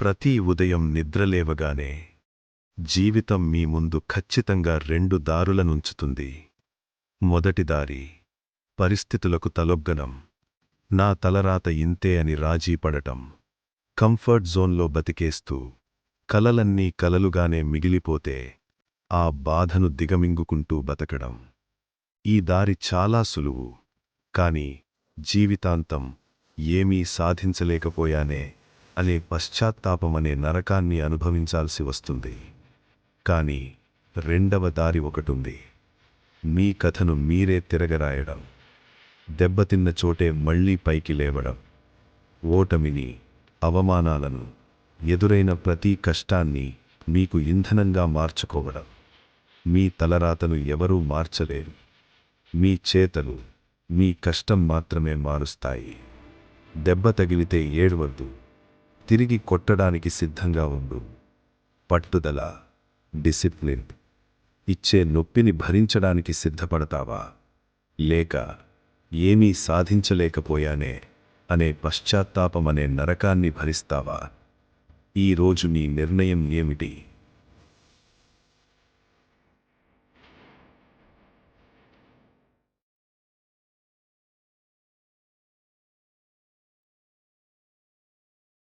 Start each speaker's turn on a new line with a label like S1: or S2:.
S1: ప్రతి ఉదయం నిద్రలేవగానే జీవితం మీ ముందు ఖచ్చితంగా రెండు దారులనుంచుతుంది. మొదటి దారి పరిస్థితులకు తలొగ్గడం, నా తలరాత ఇంతే అని రాజీపడటం, కంఫర్ట్ జోన్లో బతికేస్తూ కలలన్నీ కలలుగానే మిగిలిపోతే ఆ బాధను దిగమింగుకుంటూ బతకడం. ఈ దారి చాలా సులువు, కాని జీవితాంతం ఏమీ సాధించలేకపోయానే అనే పశ్చాత్తాపమనే నరకాన్ని అనుభవించాల్సి వస్తుంది. కాని రెండవ దారి ఒకటుంది. మీ కథను మీరే తిరగరాయడం, దెబ్బతిన్న చోటే మళ్లీ పైకి లేవడం, ఓటమిని, అవమానాలను, ఎదురైన ప్రతి కష్టాన్ని మీకు ఇంధనంగా మార్చుకోవడం. మీ తలరాతను ఎవరూ మార్చలేరు. మీ చేతలు, మీ కష్టం మాత్రమే మారుస్తాయి. దెబ్బ తగిలితే ఏడవద్దు, తిరిగి కొట్టడానికి సిద్ధంగా ఉండు. పట్టుదల, డిసిప్లిన్ ఇచ్చే నొప్పిని భరించడానికి సిద్ధపడతావా, లేక ఏమీ సాధించలేకపోయానే అనే పశ్చాత్తాపమనే నరకాన్ని భరిస్తావా? ఈరోజు నీ నిర్ణయం ఏమిటి?